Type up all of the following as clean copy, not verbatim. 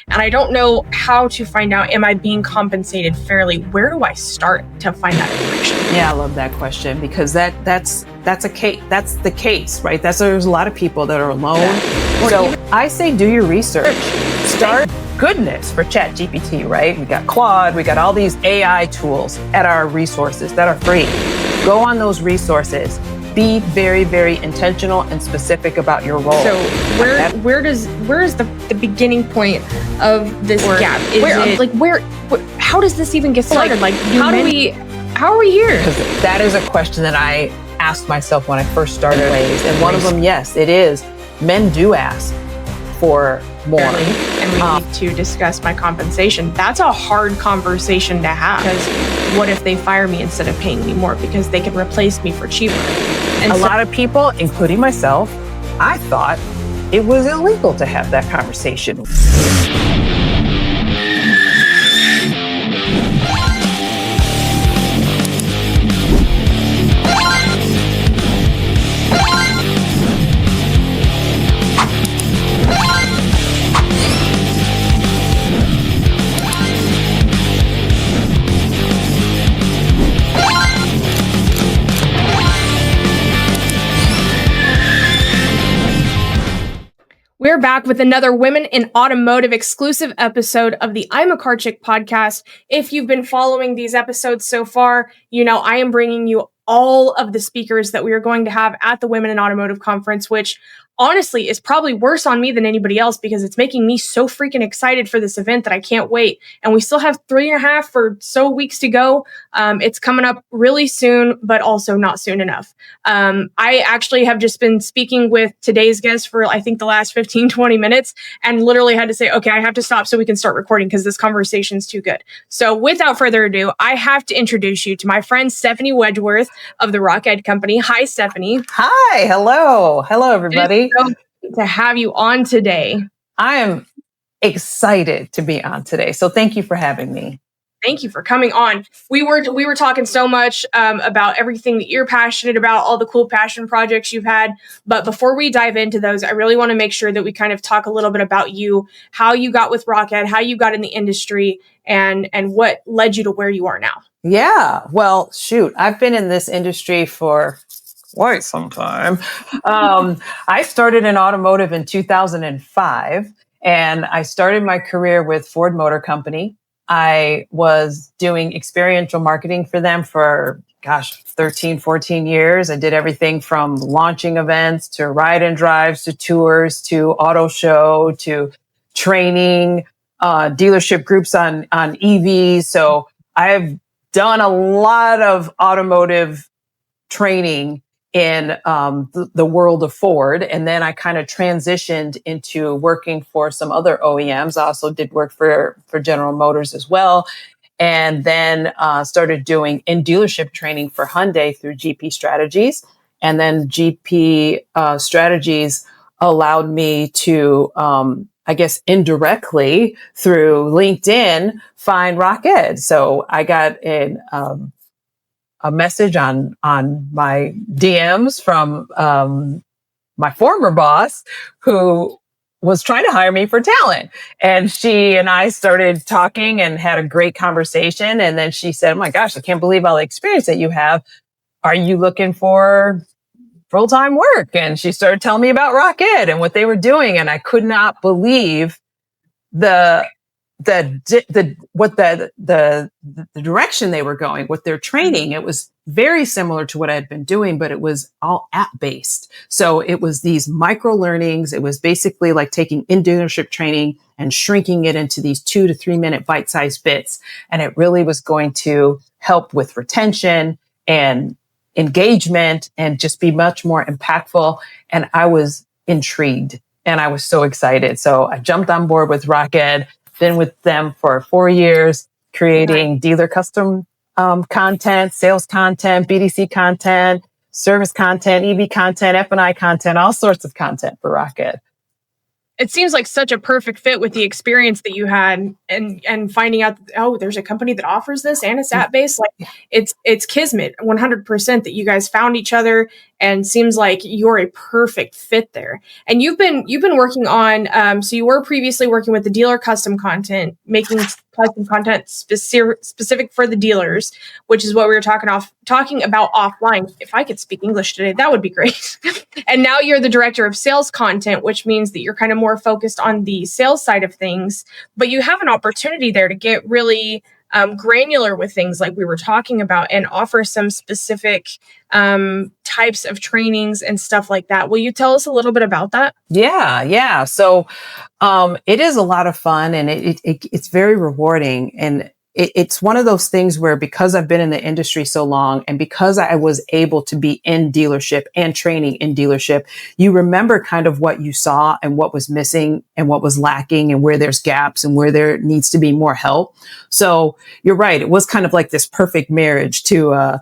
and I don't know how to find out, am I being compensated fairly? Where do I start to find that information? Yeah, I love that question, because that's the case, right? There's a lot of people that are alone. Yeah. So I say do your research. Start goodness for ChatGPT, right? We got Claude, we got all these AI tools at our resources that are free. Go on those resources. Be very, very intentional and specific about your role. So where is the beginning point of this gap? How does this even get started? How are we here? Because that is a question that I asked myself when I first started. And one of them, yes, it is. Men do ask for more. And we need to discuss my compensation. That's a hard conversation to have, because what if they fire me instead of paying me more because they can replace me for cheaper? And a lot of people, including myself, I thought it was illegal to have that conversation. We're back with another Women in Automotive exclusive episode of the I'm a Car Chick podcast. If you've been following these episodes so far, you know I am bringing you all of the speakers that we are going to have at the Women in Automotive conference, which honestly is probably worse on me than anybody else, because it's making me so freaking excited for this event that I can't wait. And we still have 3.5 or so weeks to go. It's coming up really soon, but also not soon enough. I actually have just been speaking with today's guest for, I think, the last 15, 20 minutes, and literally had to say, okay, I have to stop so we can start recording because this conversation is too good. So without further ado, I have to introduce you to my friend Stephanie Wedgeworth of the Rock Ed Company. Hi, Stephanie. Hi. Hello, everybody. So to have you on today. I am excited to be on today. So thank you for having me. Thank you for coming on. We were talking so much about everything that you're passionate about, all the cool passion projects you've had. But before we dive into those, I really want to make sure that we kind of talk a little bit about you, how you got with Rock Ed, how you got in the industry, and what led you to where you are now. Yeah, well, shoot, I've been in this industry for quite some time. I started in automotive in 2005, and I started my career with Ford Motor Company. I was doing experiential marketing for them for, 13, 14 years. I did everything from launching events to ride and drives to tours to auto show to training, dealership groups on EVs. So I've done a lot of automotive training in the world of Ford. And then I kind of transitioned into working for some other OEMs. I also did work for General Motors as well. And then started doing in-dealership training for Hyundai through GP Strategies. And then GP Strategies allowed me to, indirectly through LinkedIn, find Rock Ed. So I got a message on my DMs from my former boss, who was trying to hire me for talent. And she and I started talking and had a great conversation. And then she said, "Oh my gosh, I can't believe all the experience that you have. Are you looking for full-time work?" And she started telling me about Rock Ed and what they were doing. And I could not believe the direction they were going with their training. It was very similar to what I had been doing, but it was all app-based. So it was these micro learnings. It was basically like taking in-dealership training and shrinking it into these 2 to 3 minute bite-sized bits. And it really was going to help with retention and engagement and just be much more impactful. And I was intrigued and I was so excited. So I jumped on board with Rock Ed. Been with them for 4 years, creating dealer custom content, sales content, BDC content, service content, EV content, F&I content, all sorts of content for Rock Ed. It seems like such a perfect fit with the experience that you had and finding out, there's a company that offers this and it's app-based. Like it's kismet 100% that you guys found each other and seems like you're a perfect fit there. And you've been working on, so you were previously working with the dealer custom content, making custom content specific for the dealers, which is what we were talking about offline. If I could speak English today, that would be great. And now you're the director of sales content, which means that you're kind of more focused on the sales side of things, but you have an opportunity there to get really granular with things like we were talking about and offer some specific types of trainings and stuff like that. Will you tell us a little bit about that? Yeah. So it is a lot of fun, and it's very rewarding. And it's one of those things where, because I've been in the industry so long, and because I was able to be in dealership and training in dealership, you remember kind of what you saw and what was missing and what was lacking and where there's gaps and where there needs to be more help. So you're right. It was kind of like this perfect marriage to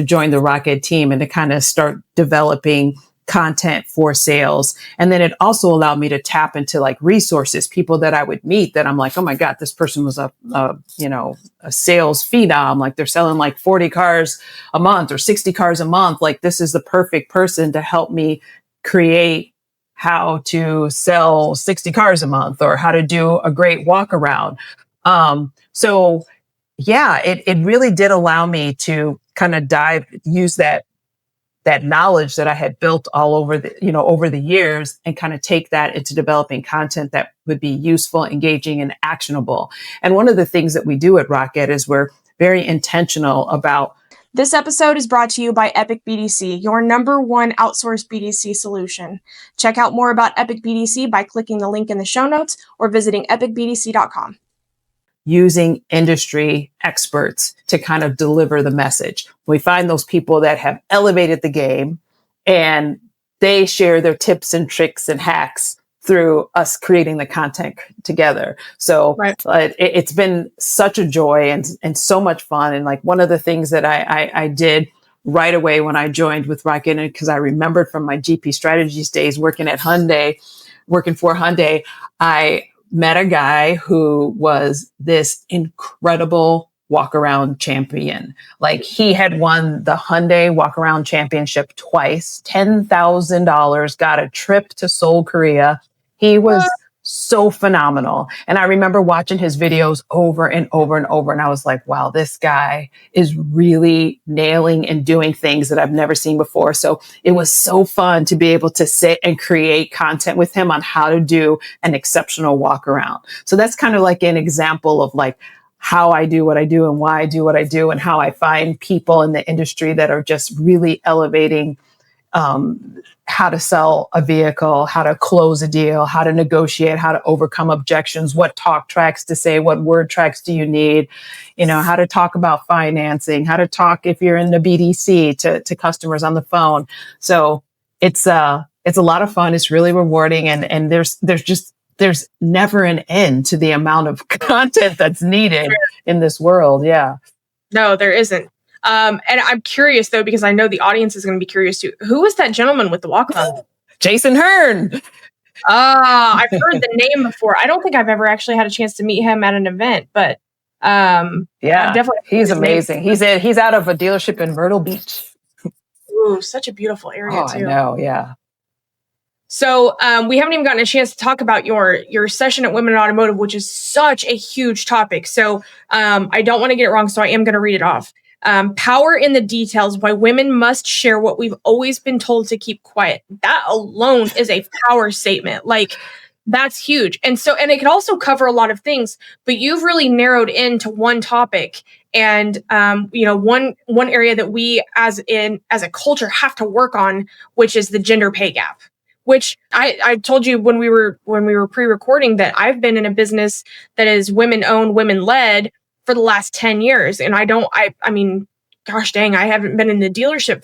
join the Rocket team and to kind of start developing content for sales. And then it also allowed me to tap into like resources, people that I would meet that I'm like, oh my God, this person was a sales phenom. Like they're selling like 40 cars a month or 60 cars a month. Like this is the perfect person to help me create how to sell 60 cars a month or how to do a great walk around. So yeah, it really did allow me to kind of use that knowledge that I had built all over over the years, and kind of take that into developing content that would be useful, engaging, and actionable. And one of the things that we do at Rocket is we're very intentional about. This episode is brought to you by Epic BDC, your #1 outsourced BDC solution. Check out more about Epic BDC by clicking the link in the show notes or visiting epicbdc.com. Using industry experts to kind of deliver the message. We find those people that have elevated the game, and they share their tips and tricks and hacks through us creating the content together. So right. It's been such a joy and so much fun. And like one of the things that I did right away when I joined with Rocket, because I remembered from my GP Strategies days working for Hyundai, I met a guy who was this incredible walk around champion. Like he had won the Hyundai walk around championship twice, $10,000, got a trip to Seoul, Korea. He was so phenomenal. And I remember watching his videos over and over and over. And I was like, wow, this guy is really nailing and doing things that I've never seen before. So it was so fun to be able to sit and create content with him on how to do an exceptional walk around. So that's kind of like an example of like how I do what I do and why I do what I do, and how I find people in the industry that are just really elevating how to sell a vehicle, how to close a deal, how to negotiate, how to overcome objections, what talk tracks to say, what word tracks do you need, how to talk about financing, how to talk if you're in the BDC to customers on the phone. So it's a lot of fun. It's really rewarding. And there's never an end to the amount of content that's needed in this world. Yeah. No, there isn't. And I'm curious though, because I know the audience is going to be curious too. Who was that gentleman with the walk-around? Jason Hearn. I've heard the name before. I don't think I've ever actually had a chance to meet him at an event, but definitely. He's amazing. He's out of a dealership in Myrtle Beach. Ooh, such a beautiful area too. I know. Yeah. So we haven't even gotten a chance to talk about your session at Women in Automotive, which is such a huge topic. So I don't want to get it wrong, so I am going to read it off. Power in the details, why women must share what we've always been told to keep quiet. That alone is a power statement. Like that's huge. And it can also cover a lot of things, but you've really narrowed into one topic. And one area that we as a culture have to work on, which is the gender pay gap. Which I told you when we were pre-recording that I've been in a business that is women-owned, women-led for the last 10 years. And I mean, gosh dang, I haven't been in the dealership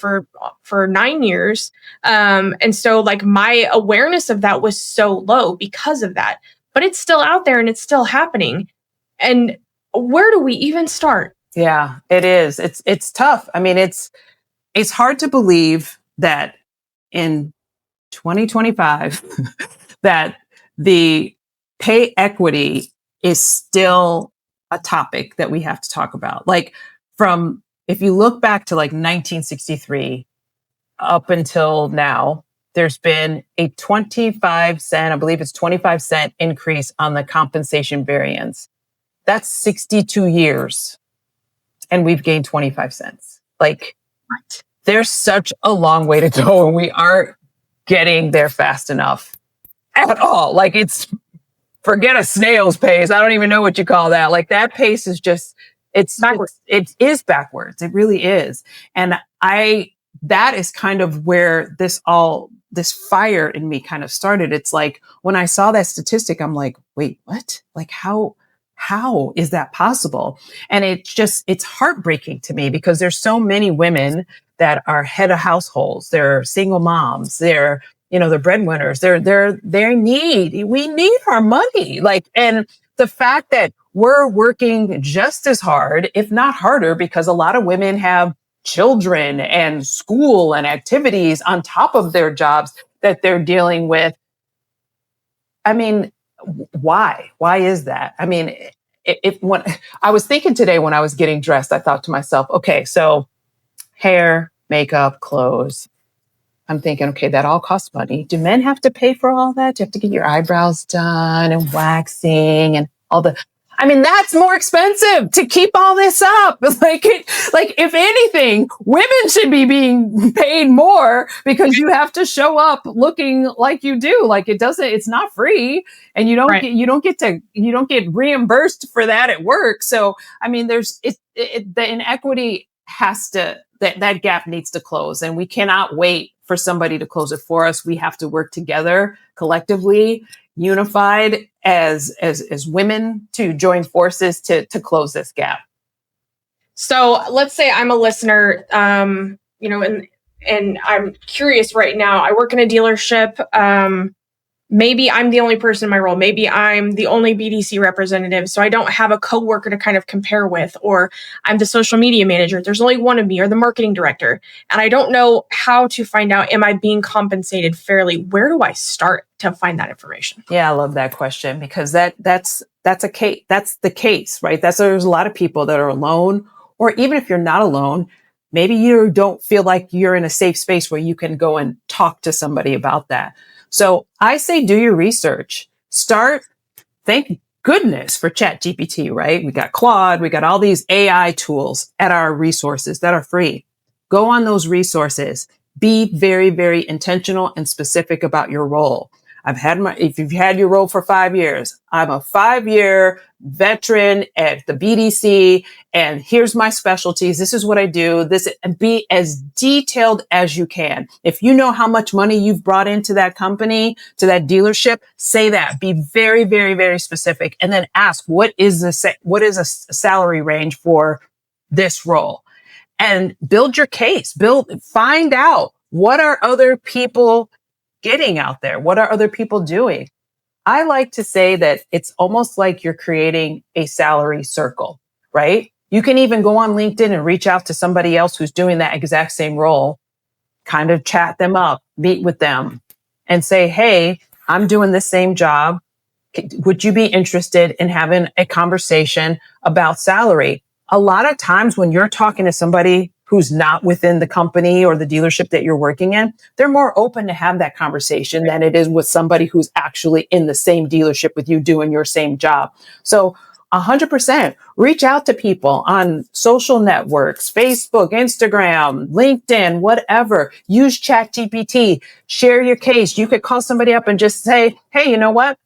for 9 years. And so like my awareness of that was so low because of that, but it's still out there and it's still happening. And where do we even start? Yeah, it is. It's tough. I mean, it's hard to believe that in 2025 that the pay equity is still a topic that we have to talk about. Like if you look back to like 1963, up until now, there's been a 25 cent, I believe it's 25 cent increase on the compensation variance. That's 62 years. And we've gained 25 cents. Like, Right. there's such a long way to go, and we aren't getting there fast enough at all. Like, forget a snail's pace. I don't even know what you call that. Like, that pace is just, Backwards. it is backwards. It really is. And that is kind of where this fire in me kind of started. It's like, when I saw that statistic, I'm like, wait, what? Like, how is that possible? And it's heartbreaking to me, because there's so many women that are head of households. They're single moms. They're breadwinners. We need our money. Like, and the fact that we're working just as hard, if not harder, because a lot of women have children and school and activities on top of their jobs that they're dealing with. I mean, why? Why is that? I mean, when I was thinking today when I was getting dressed, I thought to myself, okay, so hair, makeup, clothes. I'm thinking, okay, that all costs money. Do men have to pay for all that? Do you have to get your eyebrows done and waxing and all that's more expensive to keep all this up. Like, if anything, women should be being paid more, because you have to show up looking like you do. Like, it's not free, and you don't get reimbursed for that at work. So, I mean, the inequity that gap needs to close, and we cannot wait for somebody to close it for us. We have to work together collectively, unified as women, to join forces to close this gap. So let's say I'm a listener, and I'm curious right now. I work in a dealership. Maybe I'm the only person in my role. Maybe I'm the only BDC representative, so I don't have a coworker to kind of compare with, or I'm the social media manager. There's only one of me, or the marketing director, and I don't know how to find out, am I being compensated fairly? Where do I start to find that information? Yeah, I love that question, because that's a case. That's the case, right? There's a lot of people that are alone, or even if you're not alone, maybe you don't feel like you're in a safe space where you can go and talk to somebody about that. So I say, do your research. Thank goodness for ChatGPT, right? We got Claude, we got all these AI tools at our resources that are free. Go on those resources. Be very, very intentional and specific about your role. If you've had your role for 5 years, I'm a 5-year veteran at the BDC, and here's my specialties. This is what I do. And be as detailed as you can. If you know how much money you've brought into that company, to that dealership, say that. Be very, very, very specific, and then ask, what is a salary range for this role? And build your case. Find out, what are other people getting out there? What are other people doing? I like to say that it's almost like you're creating a salary circle, right? You can even go on LinkedIn and reach out to somebody else who's doing that exact same role, kind of chat them up, meet with them, and say, hey, I'm doing the same job. Would you be interested in having a conversation about salary? A lot of times when you're talking to somebody who's not within the company or the dealership that you're working in, they're more open to have that conversation than it is with somebody who's actually in the same dealership with you doing your same job. So 100% reach out to people on social networks, Facebook, Instagram, LinkedIn, whatever. Use ChatGPT, share your case. You could call somebody up and just say, hey, you know what?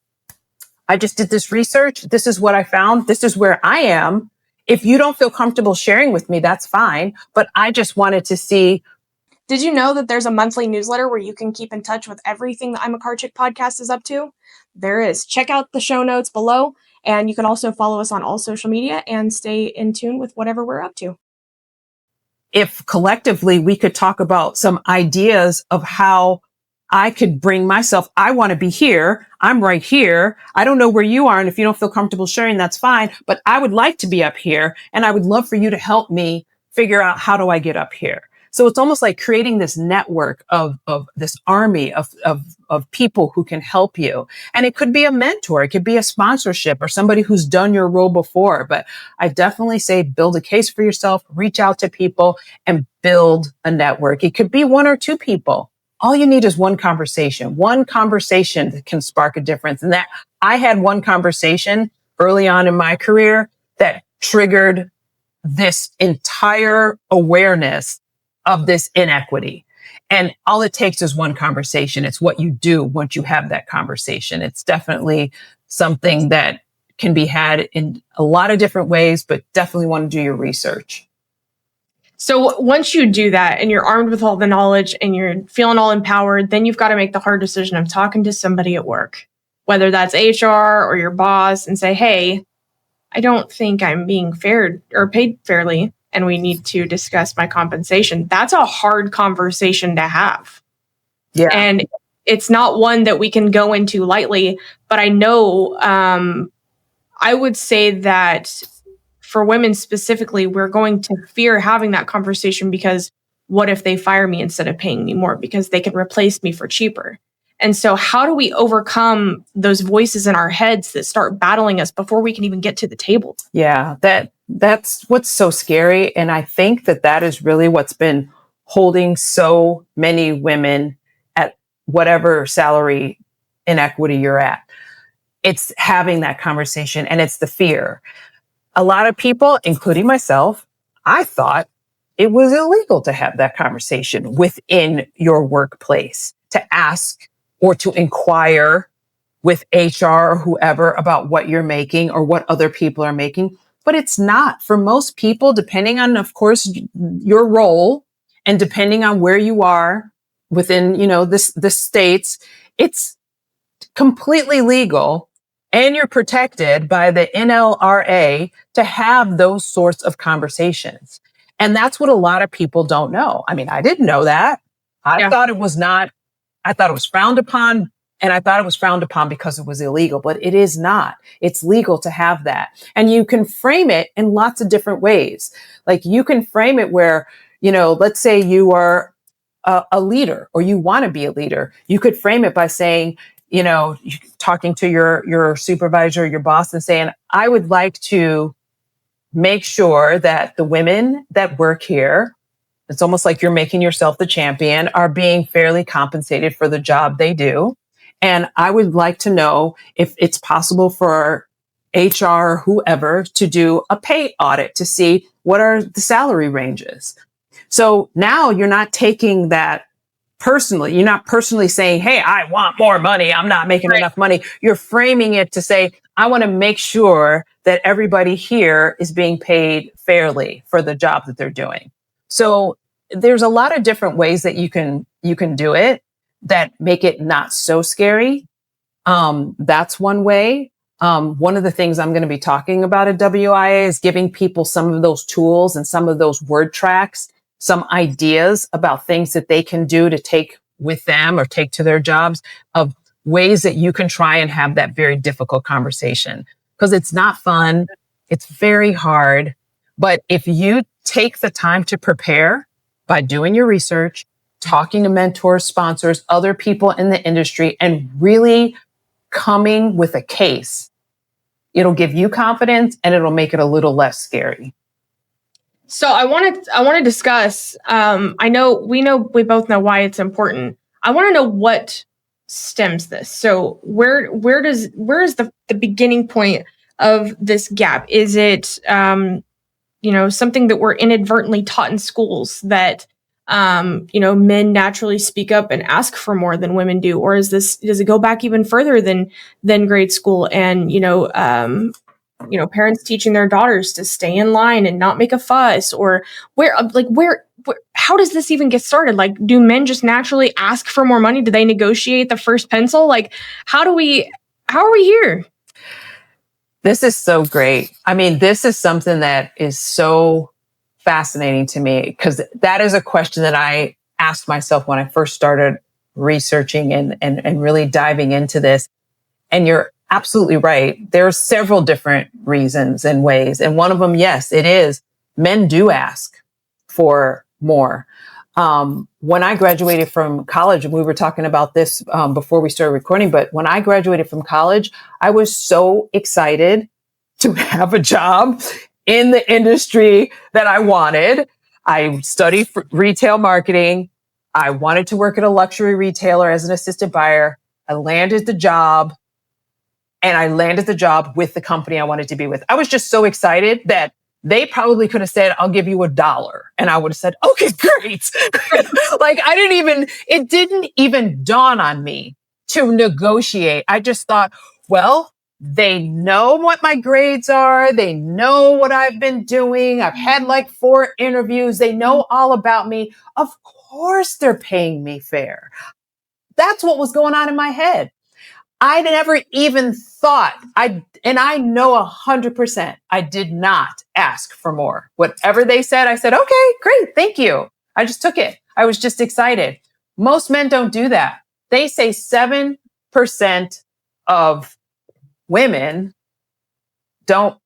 I just did this research. This is what I found. This is where I am. If you don't feel comfortable sharing with me, that's fine. But I just wanted to see. Did you know that there's a monthly newsletter where you can keep in touch with everything the I'm a Car Chick podcast is up to? There is. Check out the show notes below. And you can also follow us on all social media and stay in tune with whatever we're up to. If collectively we could talk about some ideas of how I could bring myself, I want to be here. I'm right here. I don't know where you are. And if you don't feel comfortable sharing, that's fine. But I would like to be up here. And I would love for you to help me figure out, how do I get up here? So it's almost like creating this network of this army of people who can help you. And it could be a mentor. It could be a sponsorship or somebody who's done your role before. But I definitely say, build a case for yourself, reach out to people, and build a network. It could be one or two people. All you need is one conversation that can spark a difference. And that I had one conversation early on in my career that triggered this entire awareness of this inequity. And all it takes is one conversation. It's what you do once you have that conversation. It's definitely something that can be had in a lot of different ways, but definitely want to do your research. So once you do that and you're armed with all the knowledge and you're feeling all empowered, then you've got to make the hard decision of talking to somebody at work, whether that's HR or your boss, and say, hey, I don't think I'm being fair or paid fairly, and we need to discuss my compensation. That's a hard conversation to have. Yeah. And it's not one that we can go into lightly, but I know I would say that for women specifically, we're going to fear having that conversation because what if they fire me instead of paying me more because they can replace me for cheaper? And so how do we overcome those voices in our heads that start battling us before we can even get to the table? Yeah, that's what's so scary. And I think that is really what's been holding so many women at whatever salary inequity you're at. It's having that conversation, and it's the fear. A lot of people, including myself, I thought it was illegal to have that conversation within your workplace, to ask or to inquire with HR or whoever about what you're making or what other people are making. But it's not. For most people, depending on, of course, your role and depending on where you are within, the states, it's completely legal. And you're protected by the NLRA to have those sorts of conversations. And that's what a lot of people don't know. I mean, I didn't know that. I thought it was frowned upon, and I thought it was frowned upon because it was illegal, but it is not. It's legal to have that. And you can frame it in lots of different ways. Like you can frame it where, let's say you are a leader or you want to be a leader. You could frame it by saying, talking to your supervisor, your boss, and saying, I would like to make sure that the women that work here, it's almost like you're making yourself the champion, are being fairly compensated for the job they do. And I would like to know if it's possible for HR or whoever to do a pay audit to see what are the salary ranges. So now you're not taking that personally. You're not personally saying, hey, I want more money. I'm not making enough money. You're framing it to say, I want to make sure that everybody here is being paid fairly for the job that they're doing. So there's a lot of different ways that you can do it that make it not so scary. That's one way. One of the things I'm going to be talking about at WIA is giving people some of those tools and some of those word tracks, some ideas about things that they can do to take with them or take to their jobs, of ways that you can try and have that very difficult conversation. Because it's not fun. It's very hard. But if you take the time to prepare by doing your research, talking to mentors, sponsors, other people in the industry, and really coming with a case, it'll give you confidence and it'll make it a little less scary. So I want to discuss. We both know why it's important. I want to know what stems this. So where is the beginning point of this gap? Is it something that we're inadvertently taught in schools that men naturally speak up and ask for more than women do, or does it go back even further than grade school and parents teaching their daughters to stay in line and not make a fuss, or where how does this even get started? Like, do men just naturally ask for more money? Do they negotiate the first pencil? Like, how are we here? This is so great. I mean, this is something that is so fascinating to me, because that is a question that I asked myself when I first started researching and really diving into this. And you're absolutely right. There are several different reasons and ways. And one of them, yes, it is. Men do ask for more. When I graduated from college, and we were talking about this before we started recording, but when I graduated from college, I was so excited to have a job in the industry that I wanted. I studied retail marketing. I wanted to work at a luxury retailer as an assistant buyer. I landed the job, and I landed the job with the company I wanted to be with. I was just so excited that they probably could have said, I'll give you $1. And I would have said, okay, great. Like it didn't even dawn on me to negotiate. I just thought, well, they know what my grades are. They know what I've been doing. I've had like 4 interviews. They know all about me. Of course they're paying me fair. That's what was going on in my head. I never even thought and I know 100% I did not ask for more. Whatever they said, I said, okay, great. Thank you. I just took it. I was just excited. Most men don't do that. They say 7% of women don't.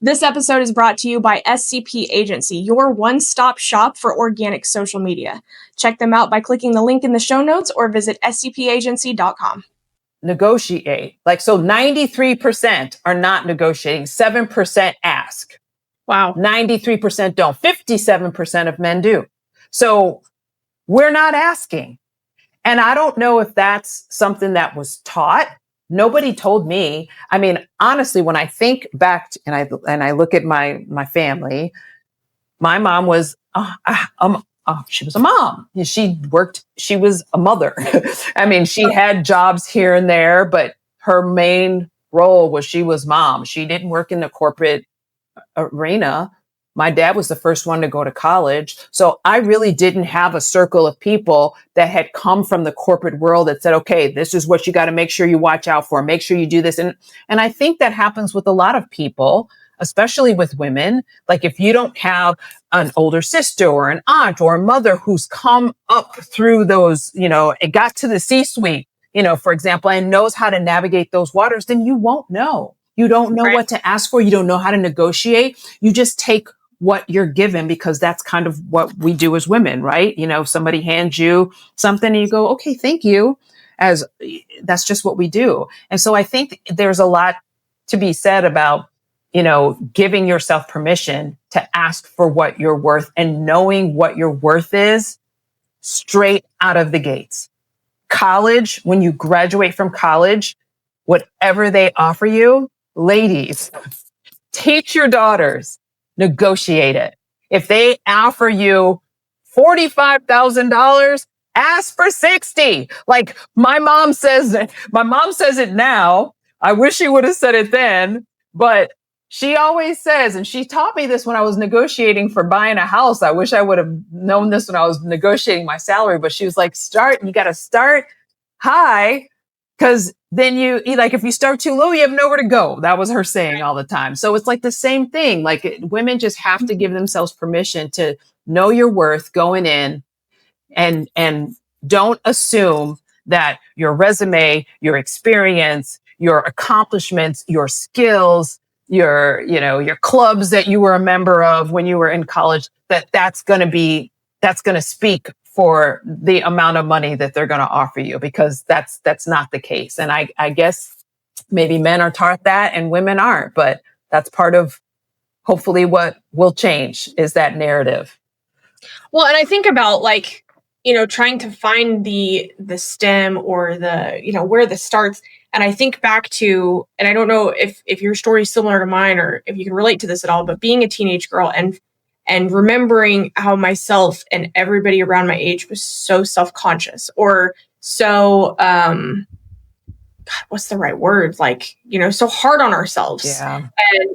This episode is brought to you by SCP Agency, your one-stop shop for organic social media. Check them out by clicking the link in the show notes or visit scpagency.com. Negotiate. So 93% are not negotiating. 7% ask. Wow. 93% don't. 57% of men do. So we're not asking. And I don't know if that's something that was taught. Nobody told me. I mean, honestly, when I think back and I look at my family, my mom was, she was a mom. She was a mother. I mean, she had jobs here and there, but her main role was she was mom. She didn't work in the corporate arena. My dad was the first one to go to college. So I really didn't have a circle of people that had come from the corporate world that said, okay, this is what you got to make sure you watch out for. Make sure you do this. And I think that happens with a lot of people, especially with women. Like if you don't have an older sister or an aunt or a mother who's come up through those, it got to the C-suite, for example, and knows how to navigate those waters, then you won't know. You don't know what to ask for. You don't know how to negotiate. You just take what you're given because that's kind of what we do as women, right? If somebody hands you something and you go, okay, thank you. That's just what we do. And so I think there's a lot to be said about giving yourself permission to ask for what you're worth and knowing what your worth is straight out of the gates. College, when you graduate from college, whatever they offer you, ladies, teach your daughters, negotiate it. If they offer you $45,000, ask for 60. Like my mom says it now. I wish she would have said it then, but she always says, and she taught me this when I was negotiating for buying a house. I wish I would have known this when I was negotiating my salary, but she was like, you got to start high. Cause then if you start too low, you have nowhere to go. That was her saying all the time. So it's like the same thing. Like women just have to give themselves permission to know your worth going in and don't assume that your resume, your experience, your accomplishments, your skills, your clubs that you were a member of when you were in college, that's going to speak for the amount of money that they're going to offer you, because that's not the case. And I guess maybe men are taught that and women aren't, but that's part of hopefully what will change is that narrative. Well, and I think about trying to find the stem or the, where this starts. And I think back to, and I don't know if your story is similar to mine or if you can relate to this at all, but being a teenage girl and remembering how myself and everybody around my age was so self-conscious or so, God, what's the right word? So hard on ourselves and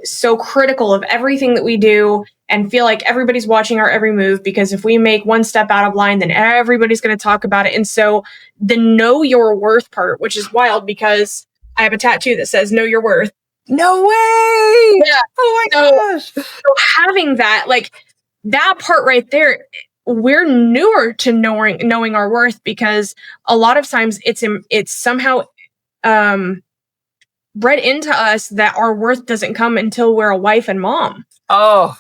so critical of everything that we do and feel like everybody's watching our every move, because if we make one step out of line, then everybody's going to talk about it. And so the know your worth part, which is wild because I have a tattoo that says know your worth. No way. Yeah. Oh my gosh. So having that, that part right there, we're newer to knowing our worth, because a lot of times it's somehow bred into us that our worth doesn't come until we're a wife and mom. Oh,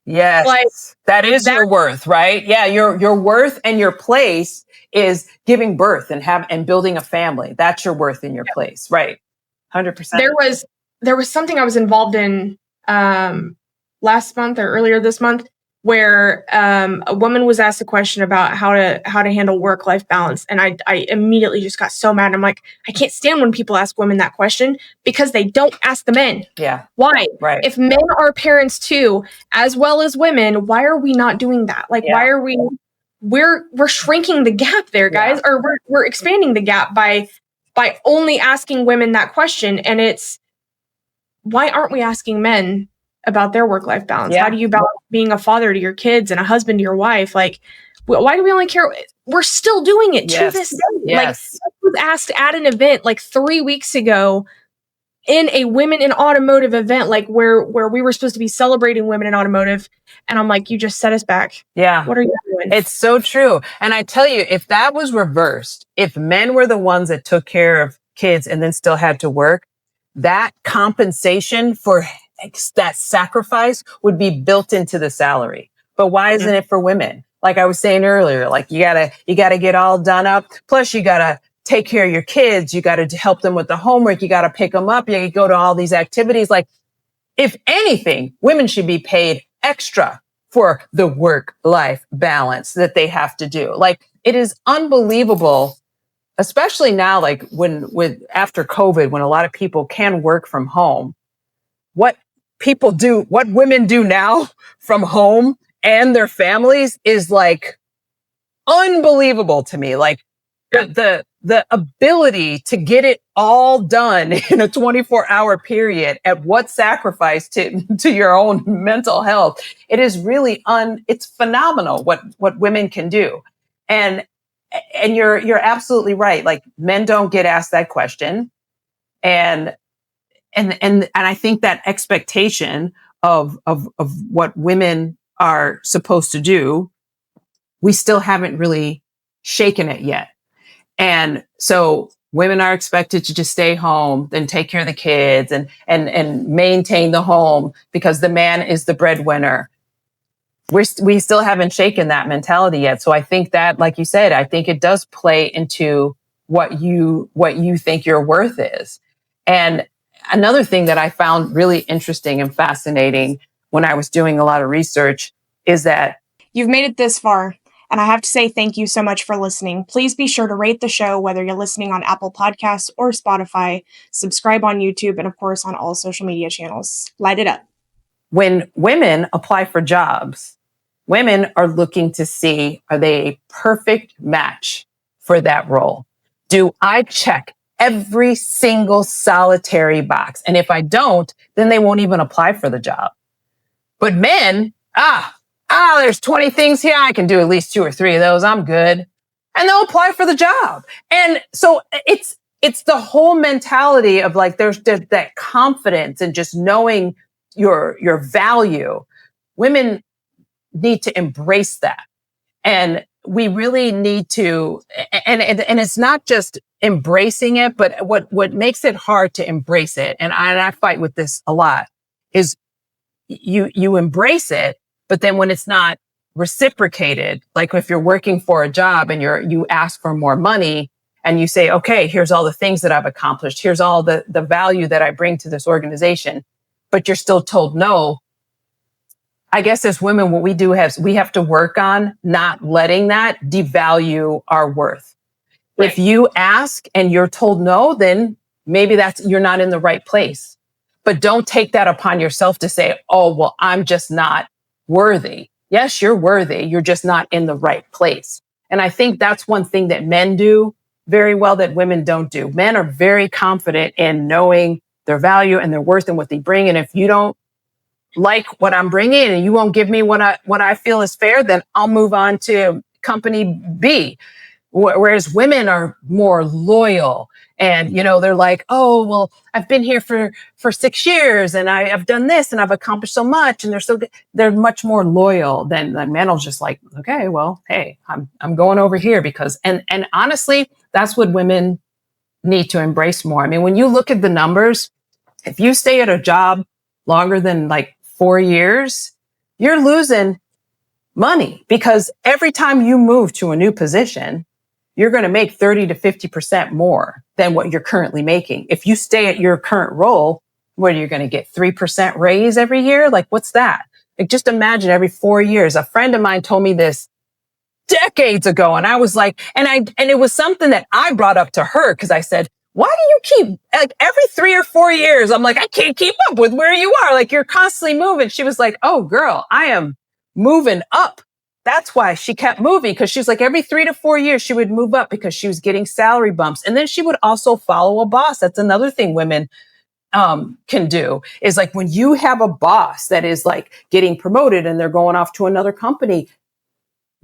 yes. That is your worth, right? Yeah. Your worth and your place is giving birth and building a family. That's your worth in your place. Right. 100%. There was something I was involved in last month or earlier this month where a woman was asked a question about how to handle work-life balance, and I immediately just got so mad. I'm like, I can't stand when people ask women that question because they don't ask the men. Yeah. Why? Right. If men are parents too, as well as women, why are we not doing that? Like, why are we? We're shrinking the gap there, guys, or we're expanding the gap by only asking women that question. And it's, why aren't we asking men about their work-life balance? How do you balance being a father to your kids and a husband to your wife? Like, why do we only care? We're still doing it to this day. Like, I was asked at an event like 3 weeks ago in a women in automotive event, like where we were supposed to be celebrating women in automotive. And I'm like, you just set us back. Yeah. What are you doing? It's so true. And I tell you, if that was reversed, if men were the ones that took care of kids and then still had to work, that compensation for that sacrifice would be built into the salary. But why isn't it for women? Like I was saying earlier, like you gotta get all done up. Plus you gotta take care of your kids. You gotta help them with the homework. You gotta pick them up. You go to all these activities. Like, if anything, women should be paid extra for the work-life balance that they have to do. Like, it is unbelievable, especially now, like after COVID, when a lot of people can work from home, what women do now from home and their families is like unbelievable to me. Like the ability to get it all done in a 24-hour period at what sacrifice to your own mental health. It is really it's phenomenal what women can do. And you're absolutely right. Like, men don't get asked that question. And I think that expectation of what women are supposed to do, we still haven't really shaken it yet. And so women are expected to just stay home and take care of the kids and maintain the home because the man is the breadwinner. We still haven't shaken that mentality yet. So I think that, like you said, I think it does play into what you think your worth is. And another thing that I found really interesting and fascinating when I was doing a lot of research is that you've made it this far. And I have to say thank you so much for listening. Please be sure to rate the show, whether you're listening on Apple Podcasts or Spotify, subscribe on YouTube, and of course on all social media channels. Light it up. When women apply for jobs, women are looking to see, are they a perfect match for that role? Do I check every single solitary box? And if I don't, then they won't even apply for the job. But men, there's 20 things here. I can do at least 2 or 3 of those. I'm good. And they'll apply for the job. And so it's the whole mentality of like, there's that confidence and just knowing your value. Women need to embrace that. And we really need to, and it's not just embracing it, but what makes it hard to embrace it, and I fight with this a lot, is you embrace it, but then when it's not reciprocated, like if you're working for a job and you ask for more money and you say, okay, here's all the things that I've accomplished. Here's all the value that I bring to this organization, but you're still told no. I guess as women, what we do is we have to work on not letting that devalue our worth. Right. If you ask and you're told no, then maybe you're not in the right place. But don't take that upon yourself to say, oh, well, I'm just not worthy. Yes, you're worthy. You're just not in the right place. And I think that's one thing that men do very well that women don't do. Men are very confident in knowing their value and their worth and what they bring. And if you don't like what I'm bringing and you won't give me what I feel is fair, then I'll move on to company B. Whereas women are more loyal and, they're like, oh, well, I've been here for 6 years and I've done this and I've accomplished so much. And they're much more loyal than men will just like, okay, well, hey, I'm going over here because, and honestly, that's what women need to embrace more. I mean, when you look at the numbers, if you stay at a job longer than like 4 years, you're losing money because every time you move to a new position, you're going to make 30 to 50% more than what you're currently making. If you stay at your current role, what are you going to get? 3% raise every year? Like, what's that? Like, just imagine every 4 years. A friend of mine told me this decades ago. And I was like, and it was something that I brought up to her because I said, why do you keep, like, every 3 or 4 years? I'm like, I can't keep up with where you are. Like, you're constantly moving. She was like, oh, girl, I am moving up. That's why she kept moving, because she's like, every 3 to 4 years, she would move up because she was getting salary bumps. And then she would also follow a boss. That's another thing women can do, is like, when you have a boss that is like getting promoted and they're going off to another company,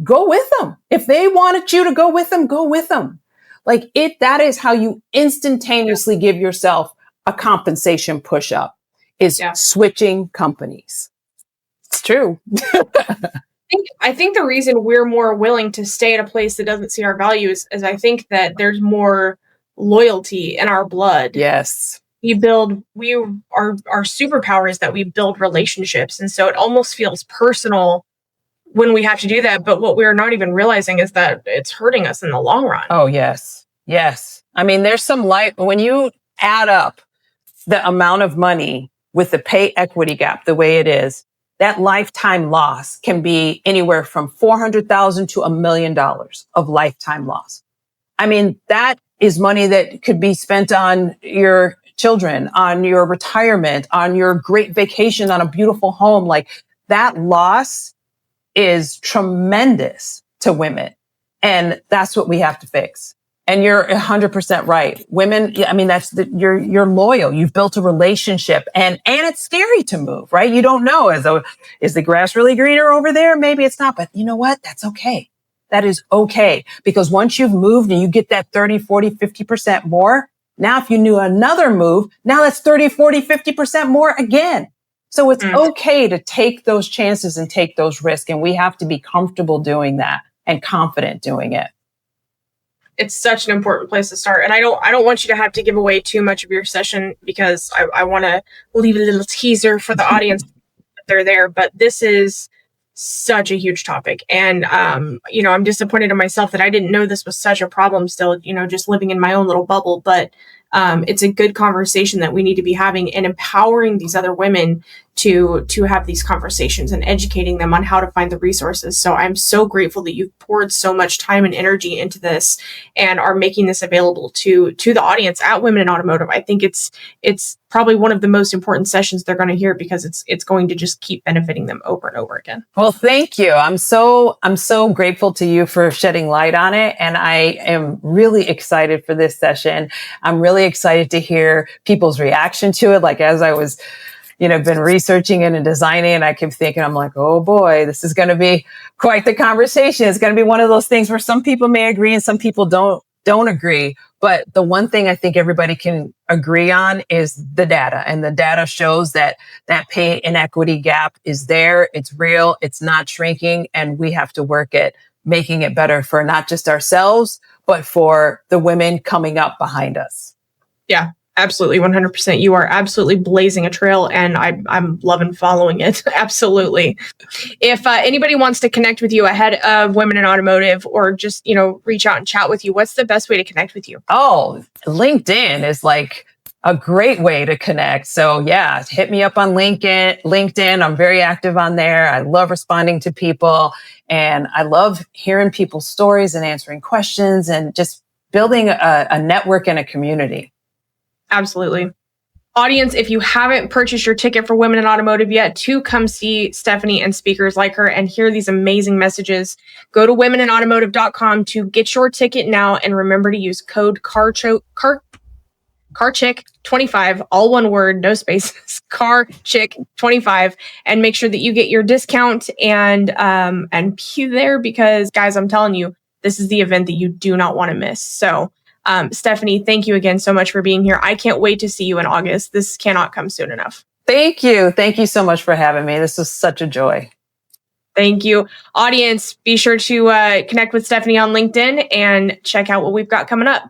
go with them. If they wanted you to go with them, go with them. Like, that is how you instantaneously give yourself a compensation push up, is switching companies. It's true. I think the reason we're more willing to stay at a place that doesn't see our values is I think that there's more loyalty in our blood. Yes. Our superpower is that we build relationships. And so it almost feels personal when we have to do that. But what we're not even realizing is that it's hurting us in the long run. Oh, yes. Yes. I mean, there's some when you add up the amount of money with the pay equity gap the way it is, that lifetime loss can be anywhere from $400,000 to $1 million of lifetime loss. I mean, that is money that could be spent on your children, on your retirement, on your great vacation, on a beautiful home. Like, that loss is tremendous to women. And that's what we have to fix. And you're 100% right. Women, I mean, you're loyal. You've built a relationship, and it's scary to move, right? You don't know, is the grass really greener over there? Maybe it's not, but you know what? That's okay. That is okay. Because once you've moved and you get that 30, 40, 50% more, now if you knew another move, now that's 30, 40, 50% more again. So it's okay to take those chances and take those risks. And we have to be comfortable doing that and confident doing it. It's such an important place to start. And I don't want you to have to give away too much of your session, because I want to leave a little teaser for the audience that they're there. But this is such a huge topic. And, I'm disappointed in myself that I didn't know this was such a problem still, just living in my own little bubble. But it's a good conversation that we need to be having, and empowering these other women to have these conversations and educating them on how to find the resources. So I'm so grateful that you've poured so much time and energy into this and are making this available to the audience at Women in Automotive. I think it's probably one of the most important sessions they're going to hear, because it's going to just keep benefiting them over and over again. Well, thank you. I'm so grateful to you for shedding light on it. And I am really excited for this session. I'm really excited to hear people's reaction to it. Like, as I was been researching it and designing, and I keep thinking, I'm like, oh boy, this is going to be quite the conversation. It's going to be one of those things where some people may agree and some people don't agree. But the one thing I think everybody can agree on is the data. And the data shows that pay inequity gap is there. It's real. It's not shrinking. And we have to work at making it better for not just ourselves, but for the women coming up behind us. Yeah. Absolutely. 100%. You are absolutely blazing a trail, and I'm loving following it. Absolutely. If anybody wants to connect with you ahead of Women in Automotive, or just, reach out and chat with you, what's the best way to connect with you? Oh, LinkedIn is like a great way to connect. So yeah, hit me up on LinkedIn. I'm very active on there. I love responding to people, and I love hearing people's stories and answering questions, and just building a network and a community. Absolutely. Audience, if you haven't purchased your ticket for Women in Automotive yet, to come see Stephanie and speakers like her and hear these amazing messages, go to womeninautomotive.com to get your ticket now. And remember to use code CARCHICK25, all one word, no spaces, CARCHICK25, and make sure that you get your discount and be there, because guys, I'm telling you, this is the event that you do not want to miss. So Stephanie, thank you again so much for being here. I can't wait to see you in August. This cannot come soon enough. Thank you. Thank you so much for having me. This was such a joy. Thank you. Audience, be sure to connect with Stephanie on LinkedIn and check out what we've got coming up.